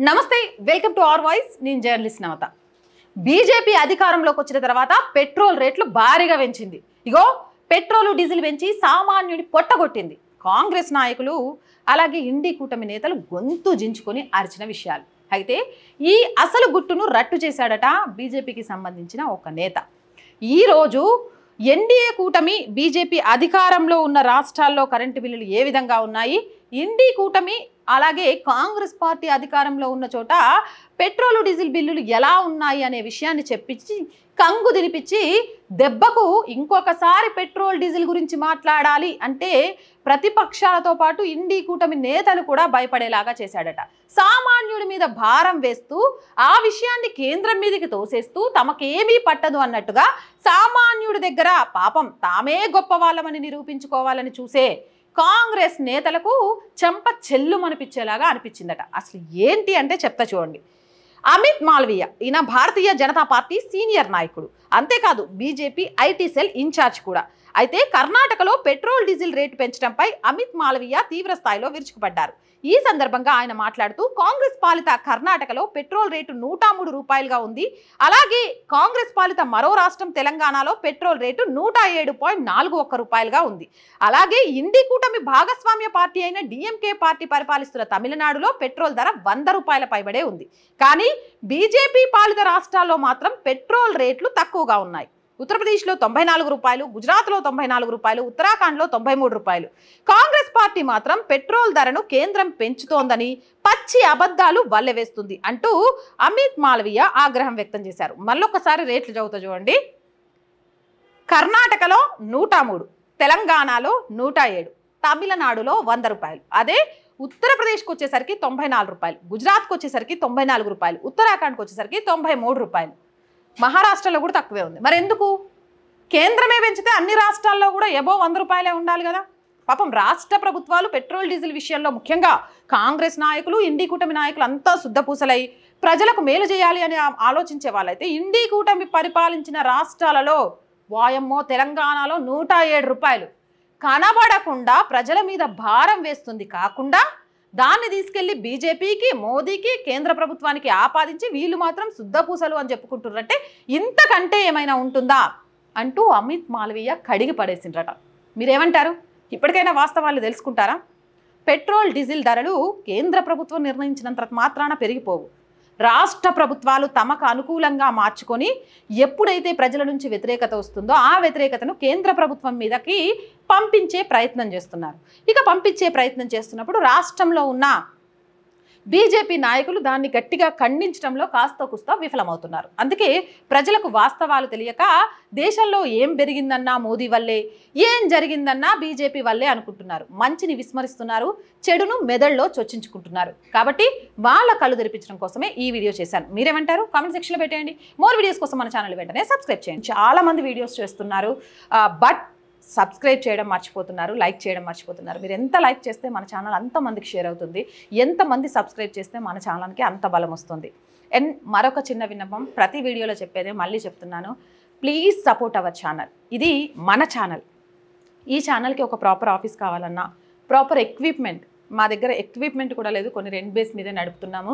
నమస్తే welcome to our voice నేను journalist నవత BJP అధికారంలోకి వచ్చిన తర్వాత పెట్రోల్ రేట్లు భారీగా పెంచింది ఇగో పెట్రోల్ డీజిల్ పెంచి సామాన్యుడి పొట్టగొట్టింది కాంగ్రెస్ నాయకులు అలాగే ఇండి కూటమి నేతలు గొంతు జించుకొని అరిచిన విషయాలు అయితే ఈ అసలు గుట్టును రట్టు చేశాడట బీజేపీకి సంబంధించిన ఒక నేత ఈ రోజు ఎన్డీఏ కూటమి బీజేపీ అధికారంలో ఉన్న రాష్ట్రాల్లో కరెంటు బిల్లులు ఏ విధంగా ఉన్నాయి ఇండి కూటమి అలాగే కాంగ్రెస్ పార్టీ అధికారంలో ఉన్న చోట పెట్రోల్ డీజిల్ బిల్లులు ఎలా ఉన్నాయి అనే విషయాన్ని చెప్పించి కంగు దినిపించి దెబ్బకు ఇంకొకసారి పెట్రోల్ డీజిల్ గురించి మాట్లాడాలి అంటే ప్రతిపక్షాలతో పాటు ఇండి కూటమి నేతలు కూడా భయపడేలాగా చేశాడట సామాన్యుడి మీద భారం వేస్తూ ఆ విషయాన్ని కేంద్రం మీదకి తోసేస్తూ తమకేమీ పట్టదు అన్నట్టుగా సామాన్యుడి దగ్గర పాపం తామే గొప్ప వాళ్ళమని నిరూపించుకోవాలని చూసే కాంగ్రెస్ నేతలకు చెంప చెల్లుమనిపించేలాగా అనిపించిందట అసలు ఏంటి అంటే చెప్తా చూడండి అమిత్ మాల్వియా ఈయన భారతీయ జనతా పార్టీ సీనియర్ నాయకుడు అంతేకాదు బీజేపీ ఐటీ సెల్ ఇన్ఛార్జ్ కూడా అయితే కర్ణాటకలో పెట్రోల్ డీజిల్ రేటు పెంచడంపై అమిత్ మాల్వియా తీవ్ర స్థాయిలో విరుచుకుపడ్డారు ఈ సందర్భంగా ఆయన మాట్లాడుతూ కాంగ్రెస్ పాలిత కర్ణాటకలో పెట్రోల్ రేటు 103 రూపాయలుగా ఉంది అలాగే కాంగ్రెస్ పాలిత మరో రాష్ట్రం తెలంగాణలో పెట్రోల్ రేటు 107.41 రూపాయలుగా ఉంది అలాగే ఇండి కూటమి భాగస్వామ్య పార్టీ అయిన డిఎంకే పార్టీ పరిపాలిస్తున్న తమిళనాడులో పెట్రోల్ ధర 100 రూపాయల పైబడే ఉంది కానీ బీజేపీ పాలిత రాష్ట్రాల్లో మాత్రం పెట్రోల్ రేట్లు తక్కువగా ఉన్నాయి ఉత్తరప్రదేశ్లో 94 రూపాయలు గుజరాత్లో 94 రూపాయలు ఉత్తరాఖండ్లో 93 రూపాయలు కాంగ్రెస్ పార్టీ మాత్రం పెట్రోల్ ధరను కేంద్రం పెంచుతోందని పచ్చి అబద్ధాలు వల్లెవేస్తుంది అంటూ అమిత్ మాల్వియా ఆగ్రహం వ్యక్తం చేశారు మళ్ళొకసారి రేట్లు చదువుతా చూడండి కర్ణాటకలో 103 తెలంగాణలో 107 తమిళనాడులో 100 రూపాయలు అదే ఉత్తరప్రదేశ్కి వచ్చేసరికి 94 రూపాయలు గుజరాత్కి వచ్చేసరికి 94 రూపాయలు ఉత్తరాఖండ్కి వచ్చేసరికి 93 రూపాయలు మహారాష్ట్రలో కూడా తక్కువే ఉంది మరి ఎందుకు కేంద్రమే పెంచితే అన్ని రాష్ట్రాల్లో కూడా ఎబో 100 రూపాయలే ఉండాలి కదా పాపం రాష్ట్ర ప్రభుత్వాలు పెట్రోల్ డీజిల్ విషయంలో ముఖ్యంగా కాంగ్రెస్ నాయకులు ఇండి కూటమి నాయకులు అంతా శుద్ధపూసలై ప్రజలకు మేలు చేయాలి అని ఆలోచించే వాళ్ళైతే ఇండి కూటమి పరిపాలించిన రాష్ట్రాలలో వాయమ్మో తెలంగాణలో 107 రూపాయలు కనబడకుండా ప్రజల మీద భారం వేస్తుంది కాకుండా దాన్ని తీసుకెళ్లి బీజేపీకి మోదీకి కేంద్ర ప్రభుత్వానికి ఆపాదించి వీళ్ళు మాత్రం శుద్ధపూసలు అని చెప్పుకుంటున్నారంటే ఇంతకంటే ఏమైనా ఉంటుందా అంటూ అమిత్ మాల్వియా కడిగి పడేసిండ్రట మీరేమంటారు ఇప్పటికైనా వాస్తవాలు తెలుసుకుంటారా పెట్రోల్ డీజిల్ ధరలు కేంద్ర ప్రభుత్వం నిర్ణయించినంత మాత్రాన పెరిగిపోవు రాష్ట్ర ప్రభుత్వాలు తమకు అనుకూలంగా మార్చుకొని ఎప్పుడైతే ప్రజల నుంచి వ్యతిరేకత వస్తుందో ఆ వ్యతిరేకతను కేంద్ర ప్రభుత్వం మీదకి పంపించే ప్రయత్నం చేస్తున్నారు ఇక పంపించే ప్రయత్నం చేస్తున్నప్పుడు రాష్ట్రంలో ఉన్న బీజేపీ నాయకులు దాన్ని గట్టిగా ఖండించడంలో కాస్త కుస్తా విఫలమవుతున్నారు అందుకే ప్రజలకు వాస్తవాలు తెలియక దేశంలో ఏం పెరిగిందన్నా మోదీ వల్లే ఏం జరిగిందన్నా బీజేపీ వల్లే అనుకుంటున్నారు మంచిని విస్మరిస్తున్నారు చెడును మెదడులో చొచ్చించుకుంటున్నారు కాబట్టి వాళ్ళ కళ్ళు తెరిపించడం కోసమే ఈ వీడియో చేశాను మీరేమంటారు కామెంట్ సెక్షన్లో పెట్టేయండి మోర్ వీడియోస్ కోసం మన ఛానల్ వెంటనే సబ్స్క్రైబ్ చేయండి చాలా మంది వీడియోస్ చేస్తున్నారు బట్ సబ్స్క్రైబ్ చేయడం మర్చిపోతున్నారు లైక్ చేయడం మర్చిపోతున్నారు మీరు ఎంత లైక్ చేస్తే మన ఛానల్ అంతమందికి షేర్ అవుతుంది ఎంతమంది సబ్స్క్రైబ్ చేస్తే మన ఛానల్కి అంత బలం వస్తుంది అండ్ మరొక చిన్న విన్నపం ప్రతి వీడియోలో చెప్పేదే మళ్ళీ చెప్తున్నాను ప్లీజ్ సపోర్ట్ అవర్ ఛానల్ ఇది మన ఛానల్ ఈ ఛానల్కి ఒక ప్రాపర్ ఆఫీస్ కావాలన్నా ప్రాపర్ ఎక్విప్మెంట్ మా దగ్గర ఎక్విప్మెంట్ కూడా లేదు కొన్ని రెంట్ బేస్ మీదే నడుపుతున్నాము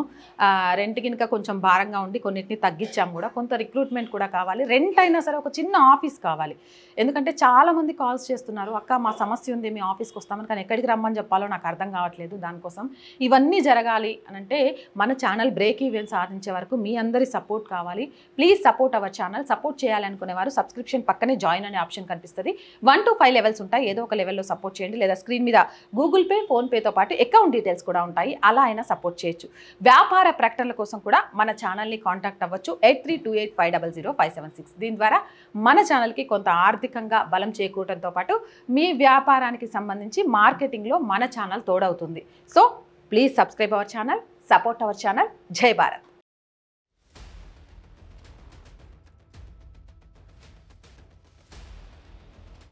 రెంట్ కింద కొంచెం భారంగా ఉండి కొన్నిటిని తగ్గించాము కూడా కొంత రిక్రూట్మెంట్ కూడా కావాలి రెంట్ అయినా సరే ఒక చిన్న ఆఫీస్ కావాలి ఎందుకంటే చాలామంది కాల్స్ చేస్తున్నారు అక్క మా సమస్య ఉంది మీ ఆఫీస్కి వస్తామని కానీ ఎక్కడికి రమ్మని చెప్పాలో నాకు అర్థం కావట్లేదు దానికోసం ఇవన్నీ జరగాలి అని అంటే మన ఛానల్ బ్రేక్ ఈవెన్ సాధించే వరకు మీ అందరి సపోర్ట్ కావాలి please support our channel support చేయాలి అనుకునేవారు సబ్స్క్రిప్షన్ పక్కనే జాయిన్ అనే ఆప్షన్ కనిపిస్తుంది 1 to 5 లెవెల్స్ ఉంటాయి ఏదో ఒక లెవెల్లో సపోర్ట్ చేయండి లేదా స్క్రీన్ మీద గూగుల్ పే ఫోన్పేతో పాటు అకౌంట్ డీటెయిల్స్ కూడా ఉంటాయి అలా అయినా సపోర్ట్ చేయొచ్చు వ్యాపార ప్రకటనల కోసం కూడా మన ఛానల్ని కాంటాక్ట్ అవ్వచ్చు 8328500576 దీని ద్వారా మన ఛానల్కి కొంత ఆర్థికంగా బలం చేకూరడంతో పాటు మీ వ్యాపారానికి సంబంధించి మార్కెటింగ్లో మన ఛానల్ తోడవుతుంది so please subscribe our channel support our channel Jai Bharat